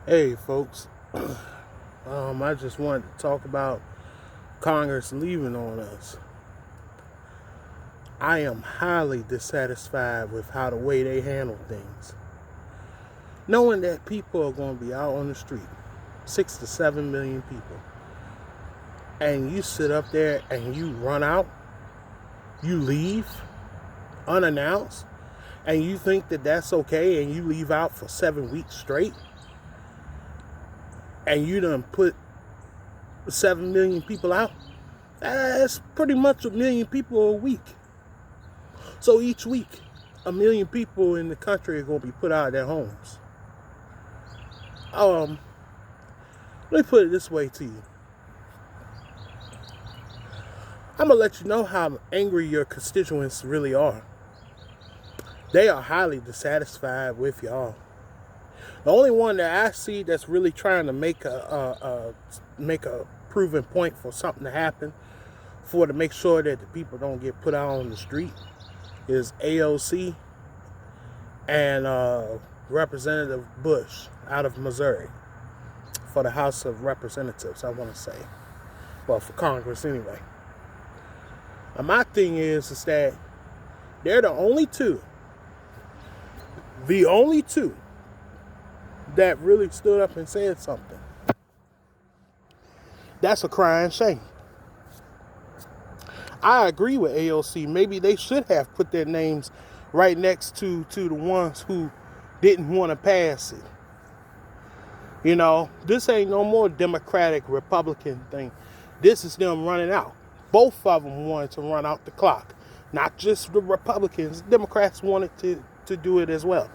Hey, folks. I just wanted to talk about Congress leaving on us. I am highly dissatisfied with how the way they handle things. Knowing that people are going to be out on the street, 6 to 7 million people, and you sit up there and you run out, you leave unannounced, and you think that that's okay, and you leave out for 7 weeks straight, and you done put 7 million people out. That's pretty much 1 million people a week. So each week, 1 million people in the country are going to be put out of their homes. Let me put it this way to you. I'm going to let you know how angry your constituents really are. They are highly dissatisfied with y'all. The only one that I see that's really trying to make a proven point for something to happen, to make sure that the people don't get put out on the street, is AOC and Representative Bush out of Missouri for the House of Representatives, I want to say. Well, for Congress anyway. And my thing is that they're the only two that really stood up and said something. That's a crying shame. I agree with AOC. Maybe they should have put their names right next to the ones who didn't want to pass it. You know, this ain't no more Democratic Republican thing. This is them running out. Both of them wanted to run out the clock. Not just the Republicans. Democrats wanted to do it as well.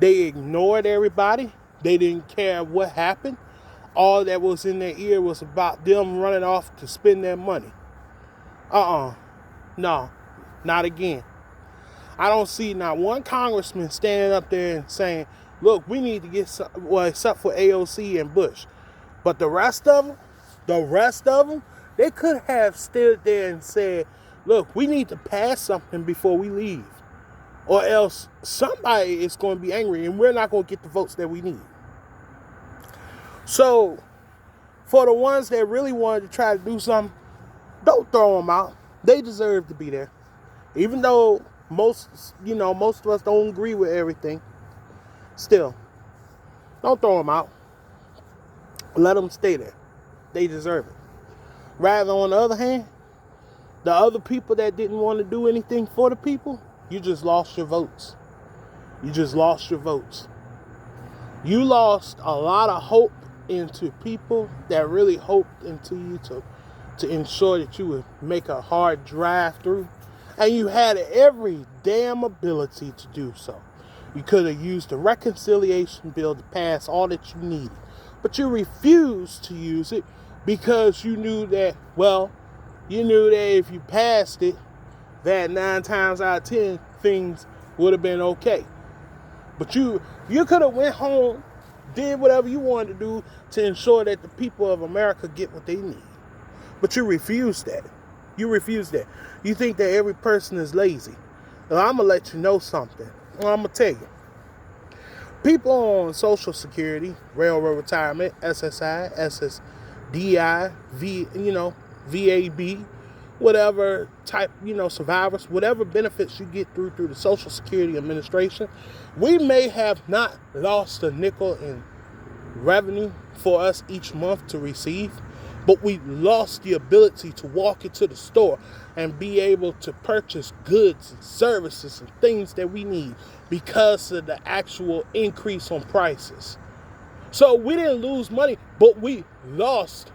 They ignored everybody. They didn't care what happened. All that was in their ear was about them running off to spend their money. No, not again. I don't see not one congressman standing up there and saying, look, we need to get some, well, except for AOC and Bush. But the rest of them, they could have stood there and said, look, we need to pass something before we leave. Or else somebody is going to be angry and we're not going to get the votes that we need. So, for the ones that really wanted to try to do something, don't throw them out. They deserve to be there. Even though most of us don't agree with everything, still, don't throw them out. Let them stay there. They deserve it. Rather, on the other hand, the other people that didn't want to do anything for the people, you just lost your votes. You lost a lot of hope into people that really hoped into you to ensure that you would make a hard drive through. And you had every damn ability to do so. You could have used the reconciliation bill to pass all that you needed. But you refused to use it because you knew that if you passed it, that 9 times out of 10 things would have been okay. But you could have went home, did whatever you wanted to do to ensure that the people of America get what they need. But you refused that. You think that every person is lazy. Well, I'm going to let you know something. Well, I'm going to tell you. People on Social Security, Railroad Retirement, SSI, SSDI, VAB, whatever type, survivors, whatever benefits you get through the Social Security Administration, we may have not lost a nickel in revenue for us each month to receive, but we lost the ability to walk into the store and be able to purchase goods and services and things that we need because of the actual increase on prices. So we didn't lose money, but we lost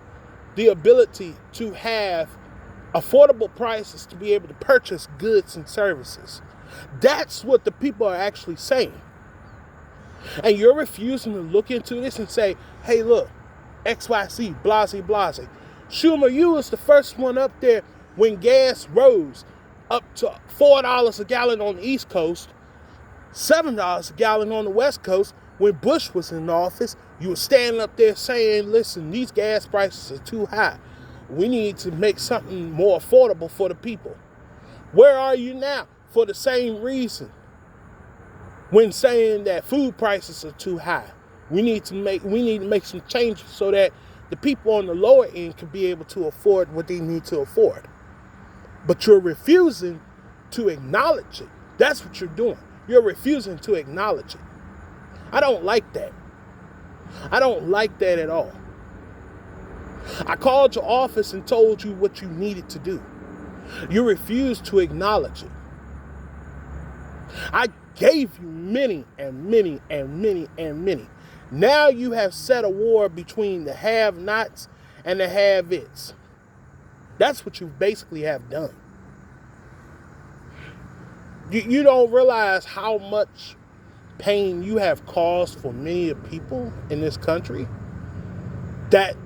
the ability to have affordable prices to be able to purchase goods and services. That's what the people are actually saying. And you're refusing to look into this and say, hey, look, XYZ, blase, blase. Schumer, you was the first one up there when gas rose up to $4 a gallon on the East Coast, $7 a gallon on the West Coast. When Bush was in office, you were standing up there saying, listen, these gas prices are too high. We need to make something more affordable for the people. Where are you now for the same reason when saying that food prices are too high? We need to make some changes so that the people on the lower end can be able to afford what they need to afford. But you're refusing to acknowledge it. That's what you're doing. You're refusing to acknowledge it. I don't like that. I don't like that at all. I called your office and told you what you needed to do. You refused to acknowledge it. I gave you many and many and many and many. Now you have set a war between the have-nots and the have-its. That's what you basically have done. You don't realize how much pain you have caused for many people in this country, that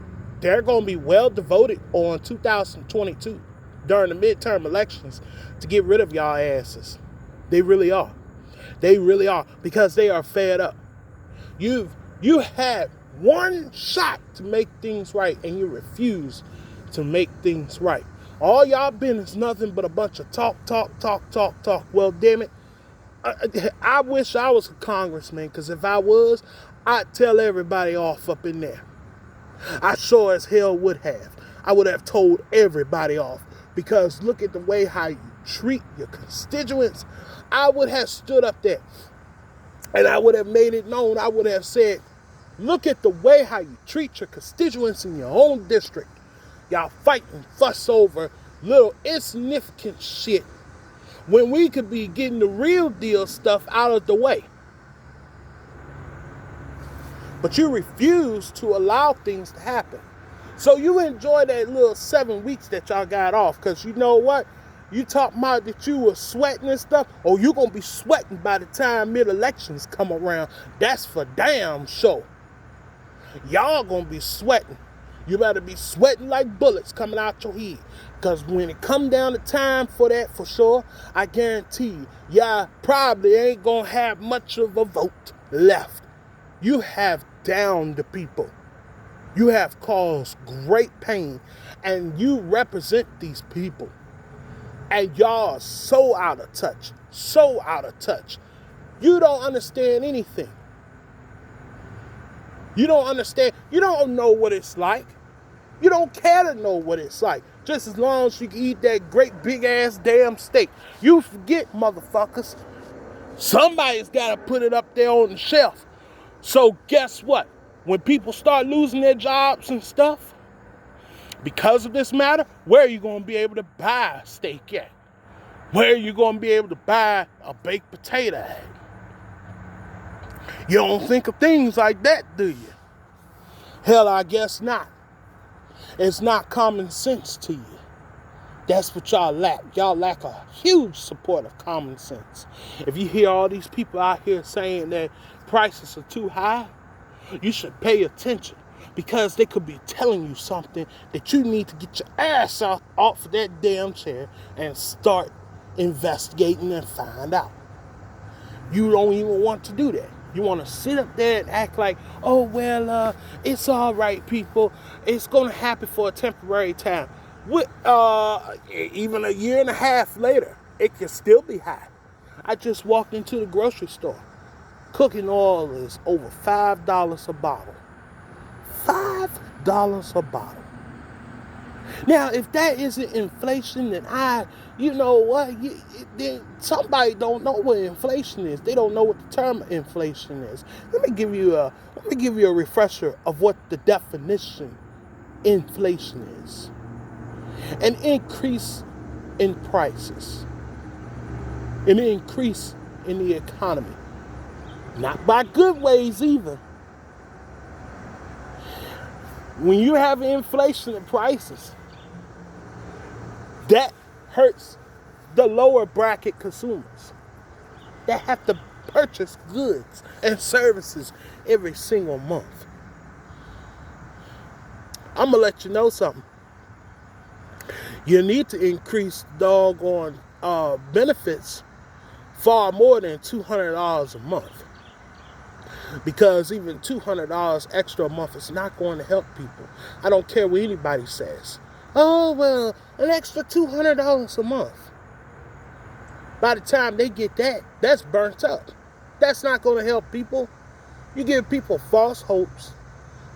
they're going to be well devoted on 2022 during the midterm elections to get rid of y'all asses. They really are. They really are, because they are fed up. You had one shot to make things right, and you refuse to make things right. All y'all been is nothing but a bunch of talk. Well, damn it. I wish I was a congressman, because if I was, I'd tell everybody off up in there. I sure as hell would have. I would have told everybody off, because look at the way how you treat your constituents. I would have stood up there and I would have made it known. I would have said, look at the way how you treat your constituents in your own district. Y'all fight and fuss over little insignificant shit when we could be getting the real deal stuff out of the way. But you refuse to allow things to happen. So you enjoy that little 7 weeks that y'all got off, because you know what? You talking about that you were sweating and stuff, or you going to be sweating by the time mid-elections come around. That's for damn sure. Y'all going to be sweating. You better be sweating like bullets coming out your head. Because when it come down to time for that, for sure, I guarantee you, y'all probably ain't going to have much of a vote left. You have downed the people. You have caused great pain, and you represent these people. And y'all are so out of touch. So out of touch. You don't understand anything. You don't understand. You don't know what it's like. You don't care to know what it's like. Just as long as you can eat that great big ass damn steak. You forget, motherfuckers. Somebody's got to put it up there on the shelf. So guess what? When people start losing their jobs and stuff, because of this matter, where are you going to be able to buy a steak at? Where are you going to be able to buy a baked potato at? You don't think of things like that, do you? Hell, I guess not. It's not common sense to you. That's what y'all lack. Y'all lack a huge support of common sense. If you hear all these people out here saying that prices are too high, you should pay attention, because they could be telling you something that you need to get your ass off of that damn chair and start investigating and find out. You don't even want to do that. You want to sit up there and act like, oh, well, it's all right, people. It's going to happen for a temporary time. Even a year and a half later, it can still be high. I just walked into the grocery store. Cooking oil is over $5 a bottle. $5 a bottle. Now, if that isn't inflation, then you know what? Then somebody don't know what inflation is. They don't know what the term inflation is. Let me give you a refresher of what the definition inflation is. An increase in prices. An increase in the economy. Not by good ways either. When you have inflation in prices, that hurts the lower bracket consumers that have to purchase goods and services every single month. I'm going to let you know something. You need to increase doggone benefits far more than $200 a month. Because even $200 extra a month is not going to help people. I don't care what anybody says. Oh, well, an extra $200 a month. By the time they get that, that's burnt up. That's not going to help people. You give people false hopes.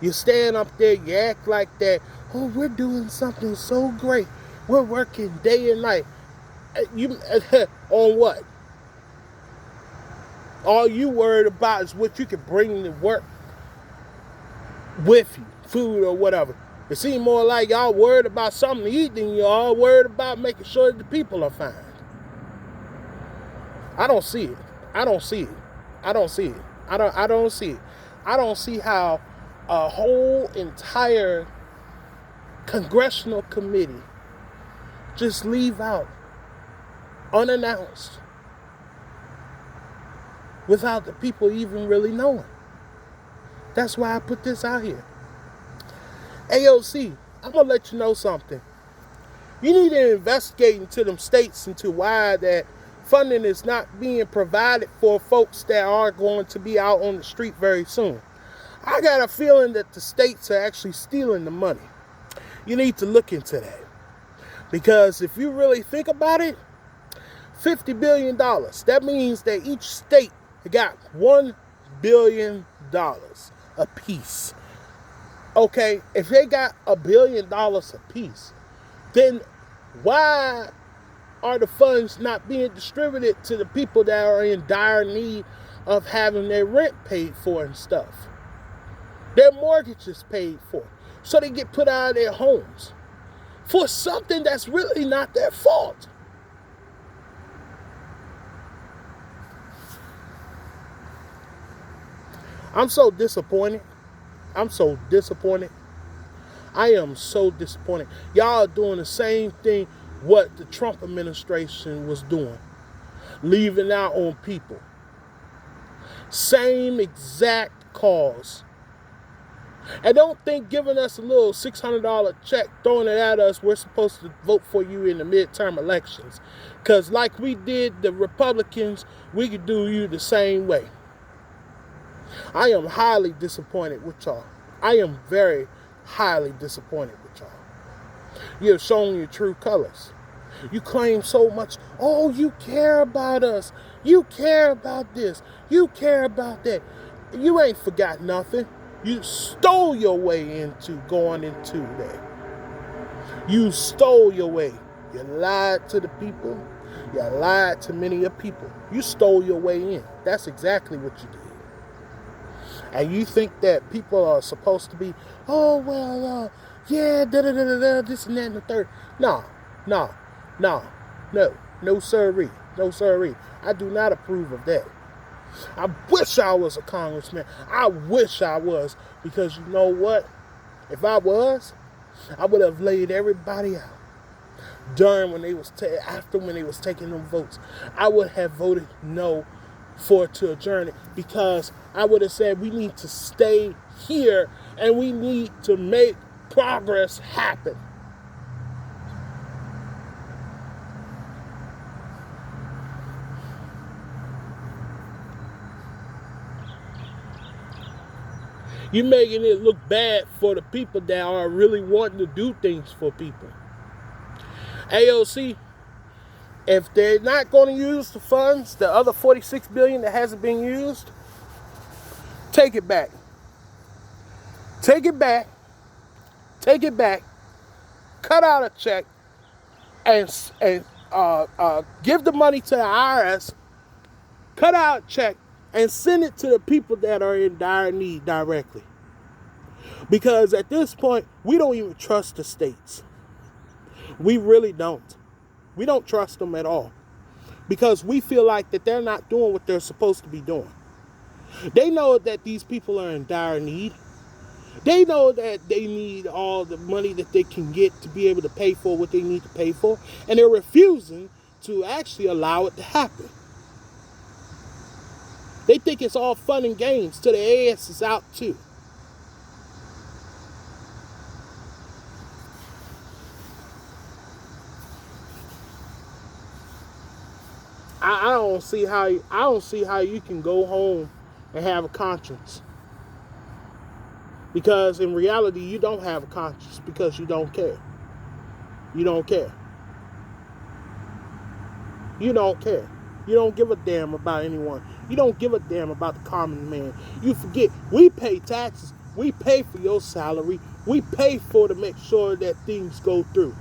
You stand up there, you act like that. Oh, we're doing something so great. We're working day and night. You on what? All you worried about is what you can bring to work with you, food or whatever. It seems more like y'all worried about something to eat than y'all worried about making sure that the people are fine. I don't see it. I don't see it. I don't see it. I don't see it. I don't see how a whole entire congressional committee just leave out unannounced without the people even really knowing. That's why I put this out here. AOC, I'm going to let you know something. You need to investigate into them states into why that funding is not being provided for folks that are going to be out on the street very soon. I got a feeling that the states are actually stealing the money. You need to look into that. Because if you really think about it, $50 billion, that means that each state got $1 billion a piece. Okay, if they got $1 billion a piece, then why are the funds not being distributed to the people that are in dire need of having their rent paid for and stuff? Their mortgages paid for. So they get put out of their homes for something that's really not their fault. I'm so disappointed. I'm so disappointed. I am so disappointed. Y'all are doing the same thing what the Trump administration was doing. Leaving out on people. Same exact cause. And don't think giving us a little $600 check, throwing it at us, we're supposed to vote for you in the midterm elections. Because like we did the Republicans, we could do you the same way. I am highly disappointed with y'all. I am very highly disappointed with y'all. You have shown your true colors. You claim so much. Oh, you care about us. You care about this. You care about that. You ain't forgot nothing. You stole your way into going into that. You stole your way. You lied to the people. You lied to many of people. You stole your way in. That's exactly what you did. And you think that people are supposed to be, oh, well, yeah, this and that and the third. No, sirree. No, sirree. I do not approve of that. I wish I was a congressman. I wish I was. Because you know what? If I was, I would have laid everybody out. During when they was, after when they was taking them votes, I would have voted no for it to adjourn it, because I would have said we need to stay here and we need to make progress happen. You're making it look bad for the people that are really wanting to do things for people. AOC, if they're not going to use the funds, the other $46 billion that hasn't been used, take it back. Take it back. Take it back. Cut out a check and give the money to the IRS. Cut out a check and send it to the people that are in dire need directly. Because at this point, we don't even trust the states. We really don't. We don't trust them at all. Because we feel like that they're not doing what they're supposed to be doing. They know that these people are in dire need. They know that they need all the money that they can get to be able to pay for what they need to pay for. And they're refusing to actually allow it to happen. They think it's all fun and games till their ass is out too. I don't see how you can go home and have a conscience. Because in reality, you don't have a conscience because you don't care. You don't care. You don't care. You don't give a damn about anyone. You don't give a damn about the common man. You forget, we pay taxes. We pay for your salary. We pay for to make sure that things go through.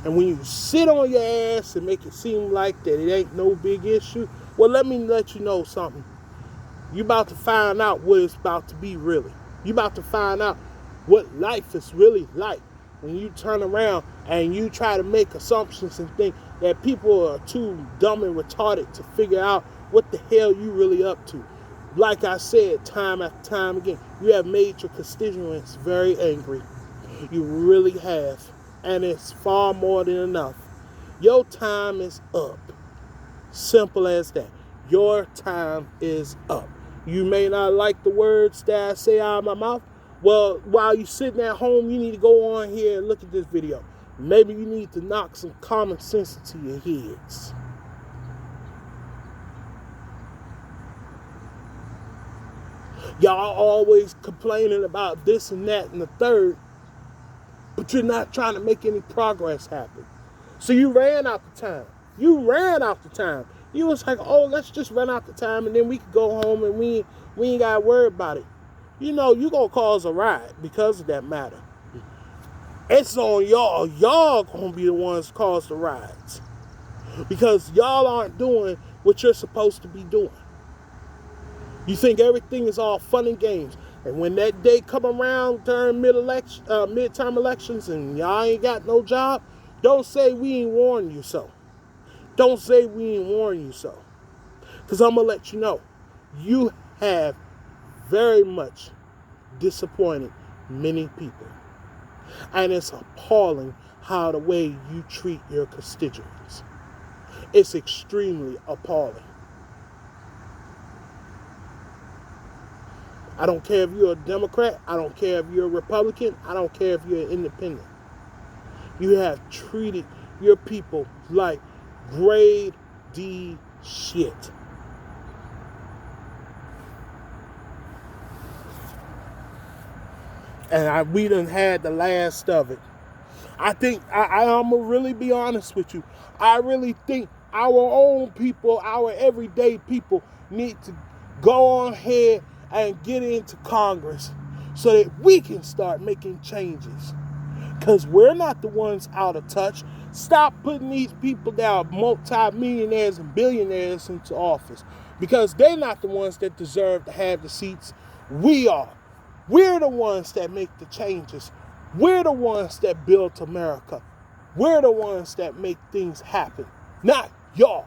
And when you sit on your ass and make it seem like that it ain't no big issue, well, let me let you know something. You about to find out what it's about to be really. You about to find out what life is really like when you turn around and you try to make assumptions and think that people are too dumb and retarded to figure out what the hell you really up to. Like I said time after time again, you have made your constituents very angry. You really have. And it's far more than enough. Your time is up. Simple as that. Your time is up. You may not like the words that I say out of my mouth. Well, while you're sitting at home, you need to go on here and look at this video. Maybe you need to knock some common sense into your heads. Y'all always complaining about this and that and the third, but you're not trying to make any progress happen. So you ran out the time. You was like, oh, let's just run out the time and then we can go home and we ain't got to worry about it. You know, you're going to cause a riot because of that matter. It's on y'all. Y'all going to be the ones to cause the riots. Because y'all aren't doing what you're supposed to be doing. You think everything is all fun and games. And when that day come around during midterm elections and y'all ain't got no job, don't say we ain't warned you so. Don't say we ain't warned you so. Because I'm going to let you know, you have very much disappointed many people. And it's appalling how the way you treat your constituents. It's extremely appalling. I don't care if you're a Democrat. I don't care if you're a Republican. I don't care if you're an independent. You have treated your people like grade D shit. And we done had the last of it. I think, I'm going to really be honest with you. I really think our own people, our everyday people need to go on ahead and get into Congress so that we can start making changes. Because we're not the ones out of touch. Stop putting these people that are multi-millionaires and billionaires into office. Because they're not the ones that deserve to have the seats. We are. We're the ones that make the changes. We're the ones that built America. We're the ones that make things happen. Not y'all.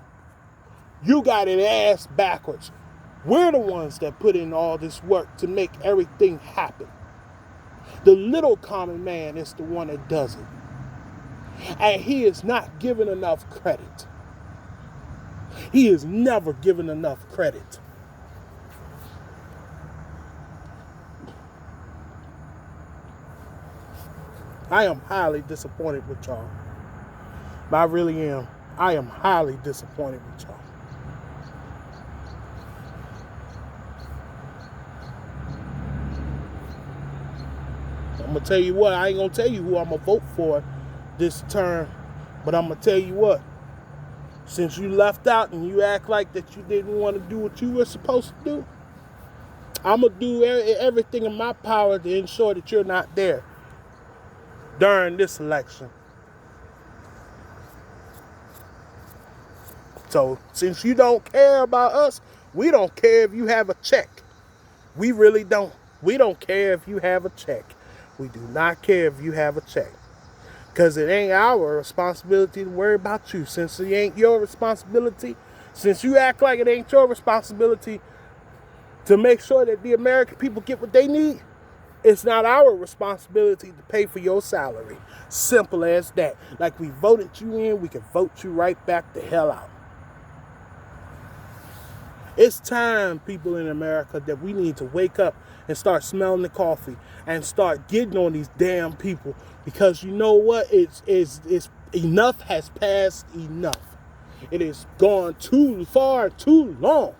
You got it ass backwards. We're the ones that put in all this work to make everything happen. The little common man is the one that does it. And he is not given enough credit. He is never given enough credit. I am highly disappointed with y'all. I really am. I am highly disappointed with y'all. I'm going to tell you what, I ain't going to tell you who I'm going to vote for this term, but I'm going to tell you what, since you left out and you act like that you didn't want to do what you were supposed to do, I'm going to do everything in my power to ensure that you're not there during this election. So, since you don't care about us, we don't care if you have a check. We really don't. We don't care if you have a check. We do not care if you have a check. Because it ain't our responsibility to worry about you. Since it ain't your responsibility, since you act like it ain't your responsibility to make sure that the American people get what they need, it's not our responsibility to pay for your salary. Simple as that. Like we voted you in, we can vote you right back the hell out. It's time, people in America, that we need to wake up and start smelling the coffee and start getting on these damn people, because you know what? It's enough has passed enough. It has gone too far, too long.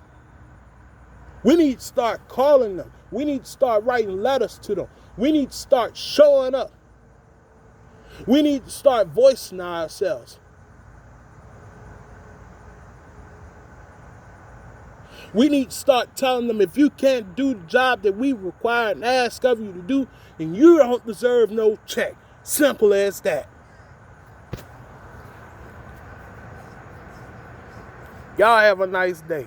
We need to start calling them. We need to start writing letters to them. We need to start showing up. We need to start voicing ourselves. We need to start telling them, if you can't do the job that we require and ask of you to do, then you don't deserve no check. Simple as that. Y'all have a nice day.